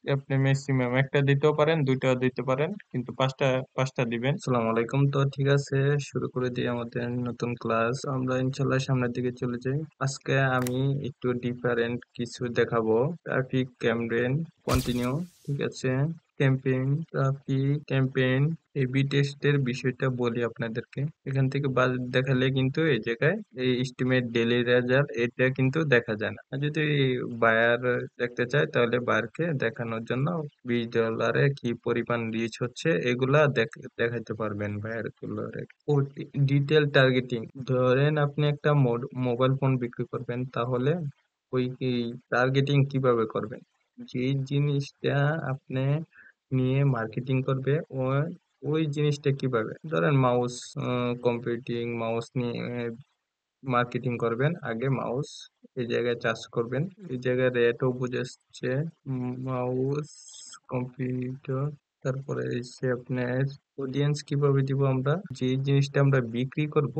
আপনি ম্যাক্সিমাম একটা দিতেও পারেন, দুইটাও দিতে পারেন, কিন্তু পাঁচটা পাঁচটা দিবেন। আসসালামু আলাইকুম। তো ঠিক আছে, শুরু করে দিই আমাদের নতুন ক্লাস। আমরা ইনশাল্লাহ সামনের দিকে চলে যাই। আজকে আমি একটু ডিফারেন্ট কিছু দেখাবো। ট্রাফিক ক্যাম্পেইন কন্টিনিউ, ঠিক আছে। ট্রাফিক ক্যাম্পেইন এবি টেস্টের বিষয়টা বলি আপনাদেরকে। এখান থেকে বাজ দেখালে কিন্তু এই জায়গায় এই এস্টিমেট ডেইলি রেজাল্ট এটা কিন্তু দেখা যায় না। আর যদি বায়ার দেখতে চায় তাহলে বায়ারকে দেখানোর জন্য $20 কি পরিমাণ রিচ হচ্ছে এগুলা দেখাইতে পারবেন বায়ার গুলোরে। ও ডিটেল টার্গেটিং, ধরেন আপনি একটা মোবাইল ফোন বিক্রি করবেন, তাহলে ওই টার্গেটিং কিভাবে করবেন, যে জিনিসটা আপনি নিয়ে মার্কেটিং করবে ওই জিনিসটা কিভাবে, ধরেন মাউস, কম্পিউটিং মাউস নিয়ে মার্কেটিং করবেন। আগে মাউস এই জায়গায় চার্জ করবেন, এই জায়গায় রেটও বুঝাচ্ছে মাউস কম্পিউটার। তারপরে এসে আপনার অডিয়েন্স কিভাবে দিব, আমরা যে জিনিসটা আমরা বিক্রি করব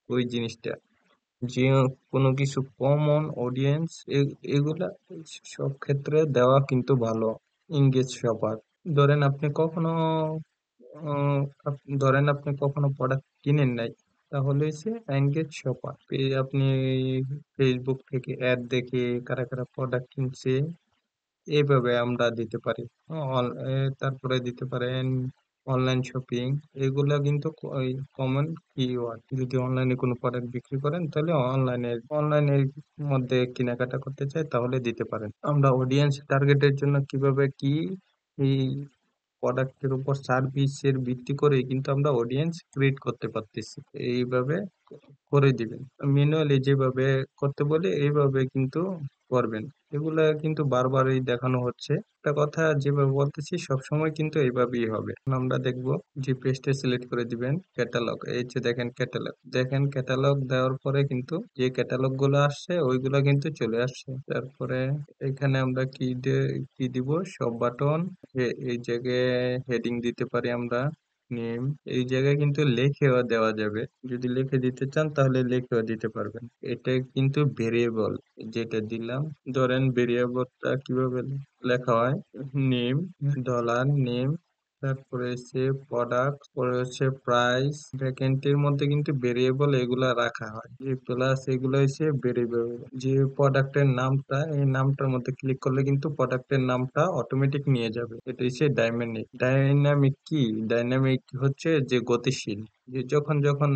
ওই জিনিসটা, যে কোনো কিছু কমন অডিয়েন্স, এগুলা সব ক্ষেত্রে দেওয়া কিন্তু ভালো ইংগেজ সবার। ধরেন আপনি কখনো আহ, ধরেন আপনি কখনো প্রোডাক্ট কিনেন নাই, তাহলে সে এনগেজ শপার, আপনি ফেসবুক থেকে অ্যাড দেখে কারা কারা প্রোডাক্ট কিনছে এইভাবে আমরা দিতে পারি। তারপরে দিতে পারেন অনলাইন শপিং, এগুলা কিন্তু কমন কিওয়ার্ড। যদি অনলাইনে কোনো প্রোডাক্ট বিক্রি করেন তাহলে অনলাইনের মধ্যে কেনাকাটা করতে চাই তাহলে দিতে পারেন। আমরা অডিয়েন্স টার্গেটের জন্য কিভাবে কি এই প্রোডাক্টের উপর সার্ভিসের ভিত্তি করে কিন্তু আমরা অডিয়েন্স ক্রিয়েট করতে পারতেছি। এইভাবে করে দিবেন ম্যানুয়ালি, যেভাবে করতে বলে এইভাবে কিন্তু করবেন। এগুলা কিন্তু বারবারই দেখানো হচ্ছে, একটা কথা যেভাবে বলতেছি সবসময় কিন্তু এইভাবেই হবে। এখন আমরা দেখবো যে পেজটা সিলেক্ট করে দিবেন ক্যাটালগ, এই যে দেখেন ক্যাটালগ, দেখেন ক্যাটালগ দেওয়ার পরে কিন্তু যে ক্যাটালগ গুলো আসছে ওইগুলা কিন্তু চলে আসছে। তারপরে এখানে আমরা কি দিব, সব বাটন, এই জায়গায় হেডিং দিতে পারি আমরা নেম, এই জায়গায় কিন্তু লিখেও দেওয়া যাবে। যদি লিখে দিতে চান তাহলে লিখেও দিতে পারবেন। এটা কিন্তু ভেরিয়েবল যেটা দিলাম, ধরেন ভেরিয়েবলটা কিভাবে লেখা হয়, নেম, $নেম, তারপরে হচ্ছে প্রোডাক্ট, পরে হচ্ছে প্রাইস। ভ্যাকেন্টির মধ্যে কিন্তু ভেরিয়েবল এগুলা রাখা হয়, যে প্লাস এগুলো হচ্ছে ভেরিয়েবল। যে প্রোডাক্টের নামটা, এই নামটার মধ্যে ক্লিক করলে কিন্তু প্রোডাক্টের নামটা অটোমেটিক নিয়ে যাবে। এটা হচ্ছে ডাইনামিক। ডাইনামিক কি, ডাইনামিক হচ্ছে যে গতিশীল, যে যখন যখন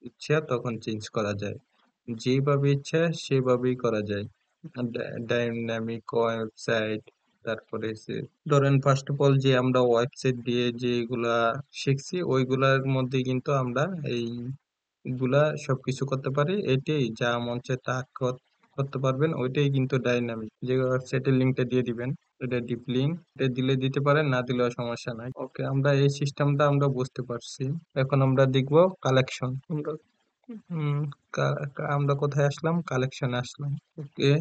ইচ্ছা তখন চেঞ্জ করা যায়, যেভাবে ইচ্ছা সেভাবেই করা যায়। ডাইনামিক ওয়েবসাইট, তারপরে ধরেন ফার্স্ট অফ অল যে আমরা ওয়েবসাইট দিয়ে যেগুলা শিখছি ওইগুলার মধ্যে কিন্তু আমরা এই গুলা সবকিছু করতে পারি। এটাই যা মন চায় তা করতে পারবেন, ওইটাই কিন্তু ডাইনামিক। যে ওয়েবসাইটের লিঙ্কটা দিয়ে দিবেন, এটা ডিপ লিঙ্ক, এটা দিলে দিতে পারেন, না দিলেও সমস্যা নাই। ওকে, আমরা এই সিস্টেমটা আমরা বুঝতে পারছি। এখন আমরা দেখবো কালেকশন। হুম, আমরা কোথায় আসলাম, কালেকশনে আসলাম। ওকে,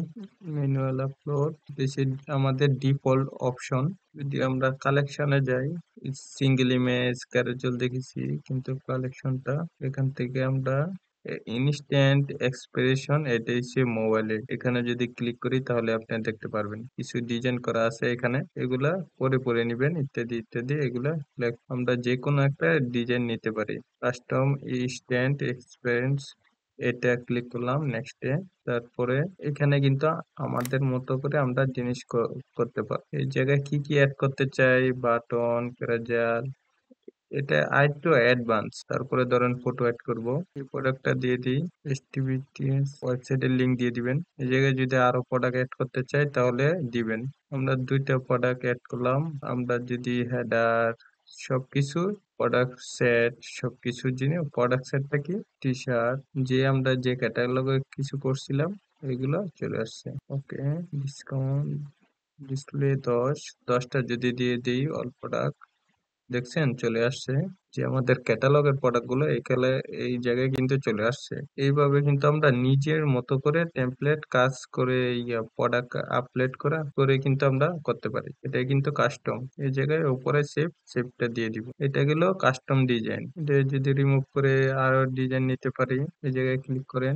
ম্যানুয়াল আপলোড, দিস ইজ আমাদের ডিফল্ট অপশন। যদি আমরা কালেকশনে যাই, সিঙ্গেল ইমেজ ক্যারোজেল দেখেছি, কিন্তু কালেকশনটা এখান থেকে আমরা ইনস্ট্যান্ট এক্সপ্রেশন, এটা হচ্ছে মোবাইলে। এখানে যদি ক্লিক করি তাহলে আপনি দেখতে পারবেন কিছু ডিজাইন করা আছে এখানে, এগুলা পরে পরে নিবেন ইত্যাদি ইত্যাদি। এগুলা আমরা যে কোনো একটা ডিজাইন নিতে পারি। কাস্টম ইনস্ট্যান্ট এক্সপিরিয়েন্স, এটা ক্লিক করলাম নেক্সটে। তারপরে এখানে কিন্তু আমাদের মতো করে আমরা জিনিস করতে পারি। এই জায়গায় কি কি অ্যাড করতে চাই, বাটন, প্যারাজাল, এটা আরেকটু অ্যাডভান্স। তারপরে ধরেন ফটো অ্যাড করব, এই প্রোডাক্টটা দিয়ে দিই, এসটিবিটিএস ওয়েবসাইটের লিংক দিয়ে দিবেন। এই জায়গায় যদি আরো প্রোডাক্ট অ্যাড করতে চাই তাহলে দিবেন। আমরা দুইটা প্রোডাক্ট অ্যাড করলাম। আমরা যদি হেডার সবকিছু, প্রোডাক্ট সেট, সবকিছু জিনিস, প্রোডাক্ট সেটটা কি, টি শার্ট, যে আমরা যে ক্যাটালগে কিছু করছিলাম এগুলো চলে আসছে। ওকে, ডিসকাউন্ট, ডিসপ্লে 10টা যদি দিয়ে দিই অল প্রোডাক্ট, দেখছেন চলে আসছে যে আমাদের ক্যাটালগের প্রোডাক্ট গুলো এখানে এই জায়গায় কিন্তু চলে আসছে। এইভাবে কিন্তু আমরা নিজের মতো করে টেমপ্লেট কাজ করে প্রোডাক্ট আপলোড করা করে কিন্তু আমরা করতে পারি। এটাই কিন্তু কাস্টম। এই জায়গায় উপরে সেভটা দিয়ে দিব, এটা গেল কাস্টম ডিজাইন। এটা যদি রিমুভ করে আরো ডিজাইন নিতে পারি, এই জায়গায় ক্লিক করেন,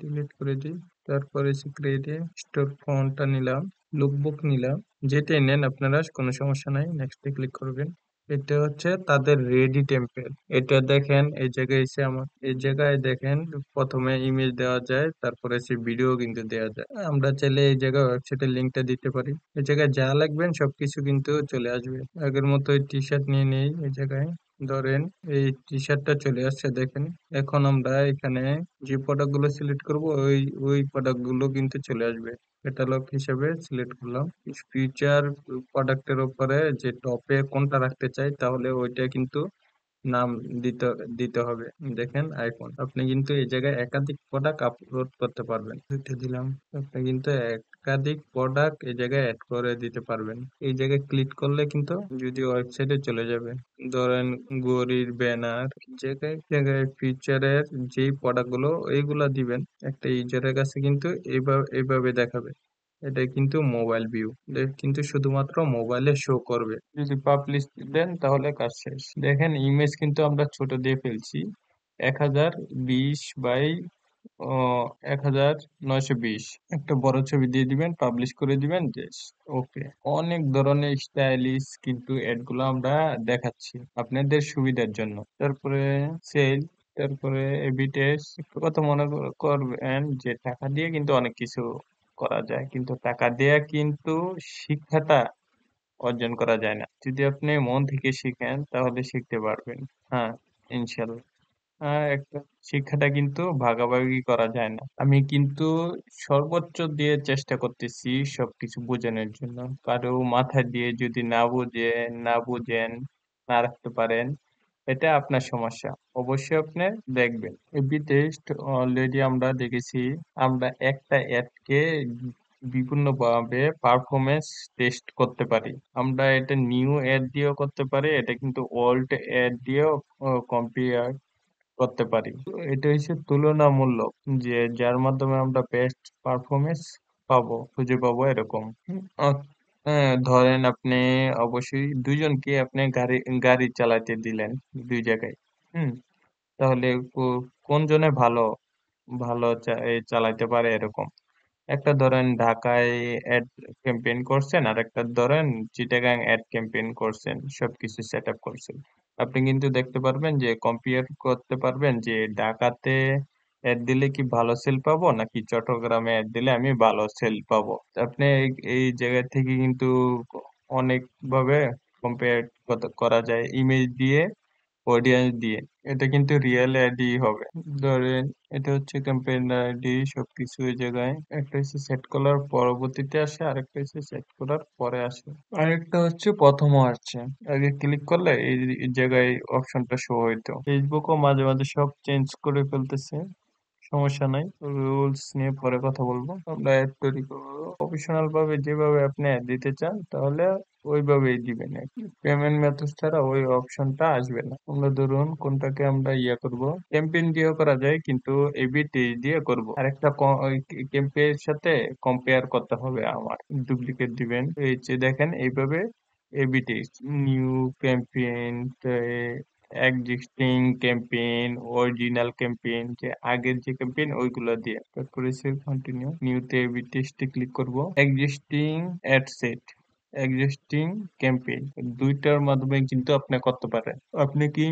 ডিলিট করে দিই। তারপরে ক্রিয়েটে স্টোর ফন্টটা নিলাম, লুকবুক নিলাম, যেটাই নেন আপনারা কোনো সমস্যা নাই, নেক্সটে ক্লিক করবেন। এটা হচ্ছে তাদের রেডি টেমপ্লেট। এটা দেখেন এই জায়গায় এসে আমার এই জায়গায় দেখেন প্রথমে ইমেজ দেওয়া যায়, তারপরে সে ভিডিও কিন্তু দেওয়া যায়। আমরা চাইলে এই জায়গায় ওয়েবসাইটের লিঙ্কটা দিতে পারি। এই জায়গায় যা লাগবেন সবকিছু কিন্তু চলে আসবে। আগের মতো টি শার্ট নিয়ে নেই এই জায়গায়। ধরেন এই টি শার্টটা চলে আসছে দেখেন। এখন আমরা এখানে যে প্রোডাক্ট গুলো সিলেক্ট করবো ওই প্রোডাক্ট গুলো কিন্তু চলে আসবে। ক্যাটালগ হিসেবে সিলেক্ট করলাম। ফিউচার প্রোডাক্টের উপরে যে টপে কোনটা রাখতে চাই তাহলে ওইটা কিন্তু নাম দিতে দিতে হবে। দেখেন আইকন, আপনি কিন্তু এই জায়গায় একাধিক প্রোডাক্ট আপলোড করতে পারবেন। এটা দিলাম। আপনি কিন্তু একাধিক প্রোডাক্ট এই জায়গায় অ্যাড করে দিতে পারবেন। এই জায়গায় ক্লিক করলে কিন্তু যদি ওয়েবসাইটে চলে যাবে। ধরেন ঘড়ির ব্যানার, জায়গায় জায়গায় ফিচারের যেই প্রোডাক্ট গুলো এইগুলা দিবেন, একটা ইউজারের কাছে কিন্তু এইভাবে দেখাবে। এটা কিন্তু মোবাইল ভিউ, কিন্তু শুধুমাত্র মোবাইলে শো করবে। যদি পাবলিশ দেন তাহলে কাজ শেষ। দেখেন ইমেজ কিন্তু আমরা ছোট দিয়ে ফেলছি, 1020 বাই 1920। একটা বড় ছবি দিয়ে দিবেন, পাবলিশ করে দিবেন, ওকে। অনেক ধরনের স্টাইলিশ কিন্তু এড গুলো আমরা দেখাচ্ছি আপনাদের সুবিধার জন্য। তারপরে সেল, তারপরে এবি টেস্ট। একটু কথা মনে করবেন যে টাকা দিয়ে কিন্তু অনেক কিছু করা যায়, কিন্তু টাকা দিয়ে কিন্তু শিক্ষাটা অর্জন করা যায় না। যদি আপনি মন থেকে শিখেন তাহলে শিখতে পারবেন। হ্যাঁ, ইনশাল্লাহ। একটা শিক্ষাটা কিন্তু ভাগাভাগি করা যায় না। আমি কিন্তু সর্বোচ্চ দিয়ে চেষ্টা করতেছি সবকিছু বোঝানোর জন্য। কারো মাথা দিয়ে যদি না বুঝেন, না রাখতে পারেন, এটা আপনার সমস্যা। অবশ্যই আপনি দেখবেন। এবি টেস্ট অলরেডি আমরা দেখেছি। আমরা একটা অ্যাডকে বিভিন্ন ভাবে পারফরমেন্স টেস্ট করতে পারি। আমরা এটা নিউ অ্যাড দিয়েও করতে পারি, এটা কিন্তু ওল্ড অ্যাড দিয়েও কম্পেয়ার করতে পারি। তো এটা হচ্ছে তুলনামূলক, যে যার মাধ্যমে আমরা বেস্ট পারফরমেন্স খুঁজে পাবো এরকম। ধরেন আপনি অবশ্যই দুইজনকে আপনি গাড়ি গাড়ি চালাতে দিলেন দুই জায়গায়। হুম তাহলে কোন জনে ভালো ভালো চালাইতে পারে এরকম। একটা ধরেন ঢাকায় অ্যাড ক্যাম্পেইন করছেন, আর একটা ধরেন চিটাগাং অ্যাড ক্যাম্পেইন করছেন, সবকিছু সেট আপ করছেন। আপনি কিন্তু দেখতে পারবেন যে কম্পেয়ার করতে পারবেন যে ঢাকাতে অ্যাড দিলে কি ভালো সেল পাবো, নাকি চট্টগ্রামে অ্যাড দিলে আমি ভালো সেল পাবো। আপনি এই জায়গা থেকে কিন্তু অনেক ভাবে কম্পেয়ার করা যায়, ইমেজ দিয়ে, অডিয়েন্স দিয়ে। এটা কিন্তু রিয়েল অ্যাডই হবে। ধরেন এটা হচ্ছে ক্যাম্পেইন আইডি, সবকিছু এই জায়গায়। একটা হচ্ছে সেট করার পরবর্তীতে আসে, আরেকটা হচ্ছে সেট করার পরে আসে, আরেকটা হচ্ছে প্রথমও আসছে। আগে ক্লিক করলে এই জায়গায় অপশনটা শো হইতো। ফেসবুকও মাঝে মাঝে সব চেঞ্জ করে ফেলতেছে, সমস্যা নাই। রুলস নিয়ে পরে কথা বলবো। আমরা অ্যাড তৈরি করবো প্রফেশনাল ভাবে, যেভাবে আপনি অ্যাড দিতে চান তাহলে ওইভাবেই দিবেন। পেমেন্ট মেথড ছাড়া ওই অপশনটা আসবে না। আমরা ধরুন কোনটাকে আমরা করব, ক্যাম্পেইন দিয়েও করা যায়, কিন্তু এবি টেস্ট দিয়ে করব। আরেকটা ক্যাম্পেইনের সাথে কম্পেয়ার করতে হবে আমার। ডুপ্লিকেট দিবেন, এই যে দেখেন এইভাবে AB test, new campaign, existing campaign, original campaign, যে আগের যে ক্যাম্পেইন ওইগুলো দিয়ে। তারপরে সেভ কন্টিনিউ, নিউতে এবি টেস্টে ক্লিক করব। Existing ad set, existing campaign, দুইটার মাধ্যমে কিন্তু আপনি করতে পারেন। আপনি কি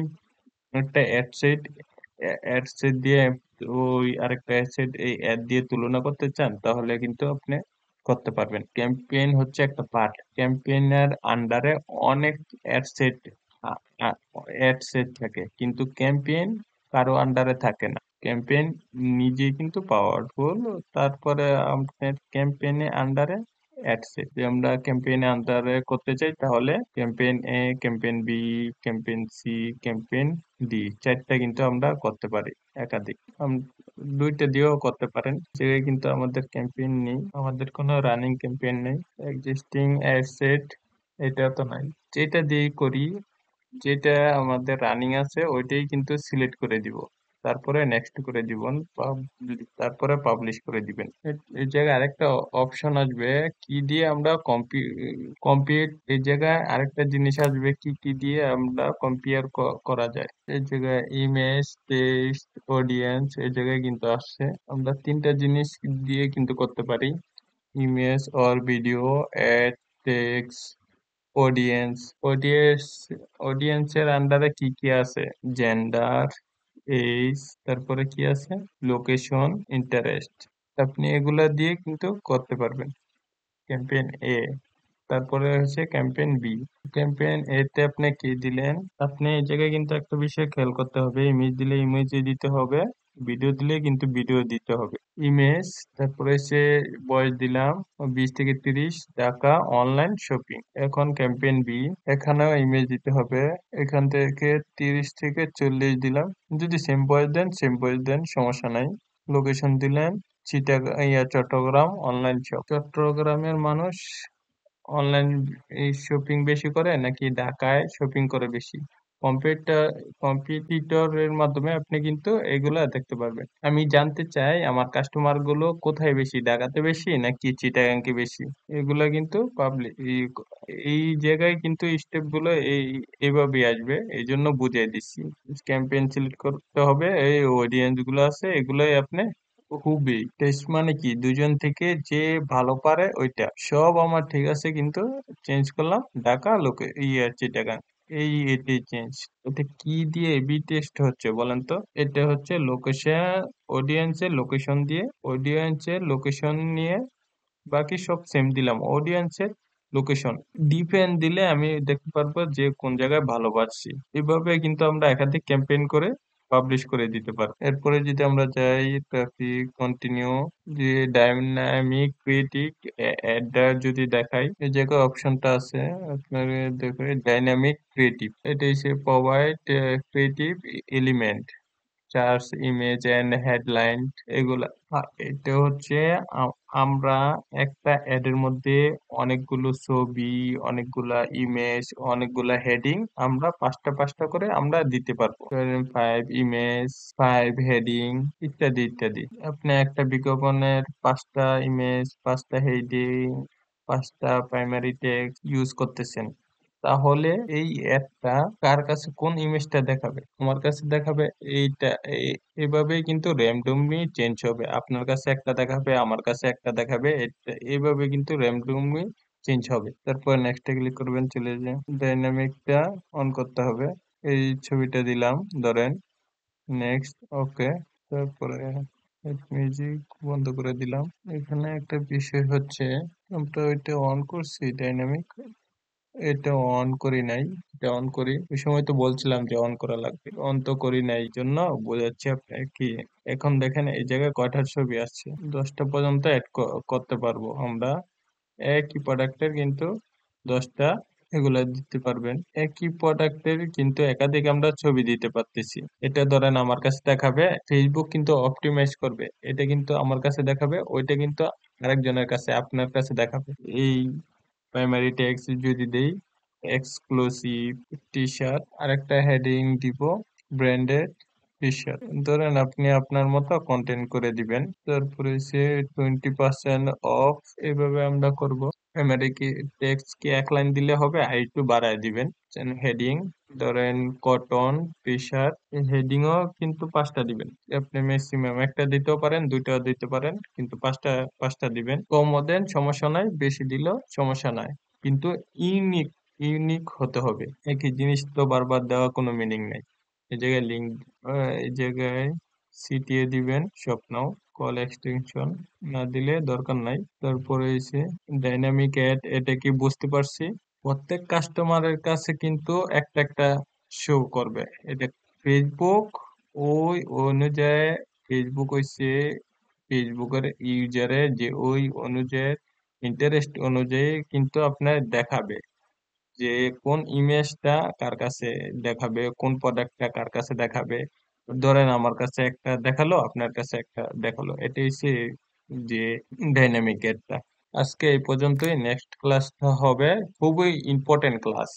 একটা অ্যাড সেট দিয়ে ওই আরেকটা অ্যাড সেট এই অ্যাড দিয়ে তুলনা করতে চান, তাহলে কিন্তু আপনি করতে পারবেন। ক্যাম্পেইন হচ্ছে একটা পার্ট, ক্যাম্পেইনের আন্ডারে অনেক অ্যাড সেট অ্যাড সেট থাকে, কিন্তু ক্যাম্পেইন কারো আন্ডারে থাকে না। ক্যাম্পেইন নিজেই কিন্তু পাওয়ারফুল। তারপরে আপনার ক্যাম্পেইনে আন্ডারে অ্যাড সেট, যদি আমরা ক্যাম্পেইনে আন্ডারে করতে চাই তাহলে campaign A, campaign B, campaign C, campaign D, চারটা কিন্তু আমরা করতে পারি একাধিক। দুইটা দিয়েও করতে পারেন, যে কিন্তু আমাদের ক্যাম্পেইন নেই, আমাদের কোনো রানিং ক্যাম্পেইন নেই। এক্সিস্টিং অ্যাড সেট এটা তো নাই, যেটা দিয়ে করি, যেটা আমাদের রানিং আছে ওইটাই কিন্তু সিলেক্ট করে দিব, তারপরে নেক্সট করে দিবেন, তারপরে পাবলিশ করে দিবেন। এই জায়গায় আরেকটা অপশন আসবে, কি দিয়ে আমরা কম্পিট, এই জায়গায় আরেকটা জিনিস আসবে, কি কি দিয়ে আমরা কম্পেয়ার করা যায়। এই জায়গায় ইমেজ, টেক্সট, অডিয়েন্স, এই জায়গায় কিন্তু আসছে। আমরা তিনটা জিনিস দিয়ে কিন্তু করতে পারি। Image or video, ad, text, audience. অডিয়েন্সের আন্ডারে কি কি আছে? জেন্ডার, এইজ, তারপরে কি আছে? Location, interest. আপনি এগুলা দিয়ে কিন্তু করতে পারবেন। ক্যাম্পেইন এ, তারপরে হচ্ছে ক্যাম্পেইন বি। ক্যাম্পেইন এ তে আপনি কি দিলেন? আপনি এই জায়গায় কিন্তু একটা বিষয় খেয়াল করতে হবে, ইমেজ দিলে ইমেজই দিতে হবে, ভিডিও দিলে কিন্তু ভিডিও দিতে হবে। ইমেজ, তারপরে হচ্ছে বয়স দিলাম 20 থেকে 30, ঢাকা, অনলাইন শপিং। এখন ক্যাম্পেইন বি, এখানেও ইমেজ দিতে হবে, এখান থেকে 30 থেকে 40 দিলাম। যদি সেম বয়স দেন সেম বয়স দেন, সমস্যা নাই। লোকেশন দিলেন চট্টগ্রাম, অনলাইন শপ। চট্টগ্রামের মানুষ অনলাইন এই শপিং বেশি করে নাকি ঢাকায় শপিং করে বেশি? কম্পিটিটরের মাধ্যমে আপনি কিন্তু এগুলা দেখতে পারবেন। আমি জানতে চাই আমার কাস্টমার গুলো কোথায় বেশি, ঢাকাতে বেশি নাকি চিটাগাংকে বেশি? এগুলা কিন্তু পাবলিক এই জায়গায় কিন্তু স্টেপ গুলো এইভাবেই আসবে, এই জন্য বুঝিয়ে দিচ্ছি। ক্যাম্পেইন সিলেক্ট করতে হবে, এই অডিয়েন্স গুলো আছে এগুলাই আপনি খুবই টেস্ট মানে কি, দুজন থেকে যে ভালো পারে ওইটা সব আমার ঠিক আছে, কিন্তু চেঞ্জ করলাম ঢাকা লোকে চিটাগাং, এটি চেঞ্জ। এটা কি দিয়ে এবি টেস্ট হচ্ছে বলেন তো? এটা হচ্ছে লোকেশন, অডিয়েন্সের লোকেশন দিয়ে, অডিয়েন্সের লোকেশন নিয়ে বাকি সব সেম দিলাম। অডিয়েন্সের লোকেশন ডিপেন্ড দিলে আমি দেখতে পারবো যে কোন জায়গায় ভালো পাচ্ছি। এভাবে কিন্তু আমরা একাধিক ক্যাম্পেইন করে পাবলিশ করে দিতে পারবো। এরপরে যদি আমরা যাই ট্রাফিক কন্টিনিউ, যে ডাইনামিক ক্রিয়েটিভ অ্যাডটা যদি দেখাই, এই জায়গায় অপশনটা আছে আপনার, দেখো ডাইনামিক ক্রিয়েটিভ, এটা হচ্ছে provide creative element, charge, image and headline, এগুলা। এটা হচ্ছে আমরা একটা অ্যাডের মধ্যে অনেকগুলো ছবি, অনেকগুলা ইমেজ, অনেকগুলা হেডিং আমরা পাঁচটা পাঁচটা করে আমরা দিতে পারবো। 5 ইমেজ, 5 হেডিং, ইত্যাদি ইত্যাদি। আপনি একটা বিজ্ঞাপনের 5টা ইমেজ, 5টা হেডিং, 5টা প্রাইমারি টেক্সট ইউজ করতেছেন, তাহলে এই অ্যাডটা কার কাছে কোন ইমেজটা দেখাবে? আমার কাছে দেখাবে এইটা। এভাবেই কিন্তু র্যান্ডমলি চেঞ্জ হবে, আপনার কাছে একটা দেখাবে, আমার কাছে একটা দেখাবে, এইভাবে কিন্তু র্যান্ডমলি চেঞ্জ হবে। তারপর নেক্সটে ক্লিক করবেন, চলে যান, ডাইনামিকটা অন করতে হবে। এই ছবিটা দিলাম ধরেন, নেক্সট, ওকে। তারপরে মিউজিক বন্ধ করে দিলাম। এখানে একটা বিষয় হচ্ছে, আমরা ওইটা অন করছি ডাইনামিক, এটা অন করি নাই, এটা অন করি। ওই সময় তো বলছিলাম যে অন করা লাগবে, অন তো করি নাই, এই জন্য বোঝাচ্ছি আপনাকে কি। এখন দেখেন এই জায়গায় কয়টা ছবি আসছে, 10টা পর্যন্ত অ্যাড করতে পারবো আমরা। একই প্রোডাক্টের কিন্তু 10টা এগুলা দিতে পারবেন। একই প্রোডাক্টের কিন্তু একাধিক আমরা ছবি দিতে পারতেছি। এটা ধরেন আমার কাছে দেখাবে, ফেসবুক কিন্তু অপটিমাইজ করবে, এটা কিন্তু আমার কাছে দেখাবে, ওইটা কিন্তু আরেকজনের কাছে, আপনার কাছে দেখাবে। এই প্রাইমারি টেক্সট যদি দেই এক্সক্লুসিভ টি শার্ট, আর একটা হেডিং দিব ব্র্যান্ডেড টি শার্ট, ধরেন আপনি আপনার মতো কন্টেন্ট করে দিবেন। তারপরে সে 20% অফ, এভাবে আমরা করব। প্রাইমারি কি টেক্সট কি এক লাইন দিলে হবে, আর একটু বাড়ায় দিবেন। হেডিং ধরেন কটন টি শার্ট, হেডিংও কিন্তু 5টা দিবেন। আপনি ম্যাক্সিমাম একটা দিতেও পারেন, দুইটাও দিতে পারেন, কিন্তু পাঁচটা পাঁচটা দিবেন। কমও দেন সমস্যা নাই, বেশি দিলেও সমস্যা নাই, কিন্তু ইউনিক ইউনিক হতে হবে। একই জিনিস তো বারবার দেওয়া কোনো মিনিং নাই। এই জায়গায় লিঙ্ক, এই জায়গায় সিটিএ দিবেন, সব নাও, কল এক্সটেনশন না দিলে দরকার নাই। তারপরে এসে ডাইনামিক অ্যাড, এটা কি বুঝতে পারছি। প্রত্যেক কাস্টমারের কাছে কিন্তু একটা একটা শো করবে। এটা ফেসবুক ওই অনুযায়ী, ফেসবুক হইছে ফেসবুকের ইউজারের যে ওই অনুযায়ী ইন্টারেস্ট অনুযায়ী কিন্তু আপনার দেখাবে যে কোন ইমেজটা কার কাছে দেখাবে, কোন প্রোডাক্টটা কার কাছে দেখাবে। ধরেন আমার কাছে একটা দেখালো, আপনার কাছে একটা দেখালো, এটাই হচ্ছে যে ডাইনামিক এরটা। আজকে এই পর্যন্তই, নেক্সট ক্লাসটা হবে খুবই ইম্পর্টেন্ট ক্লাস।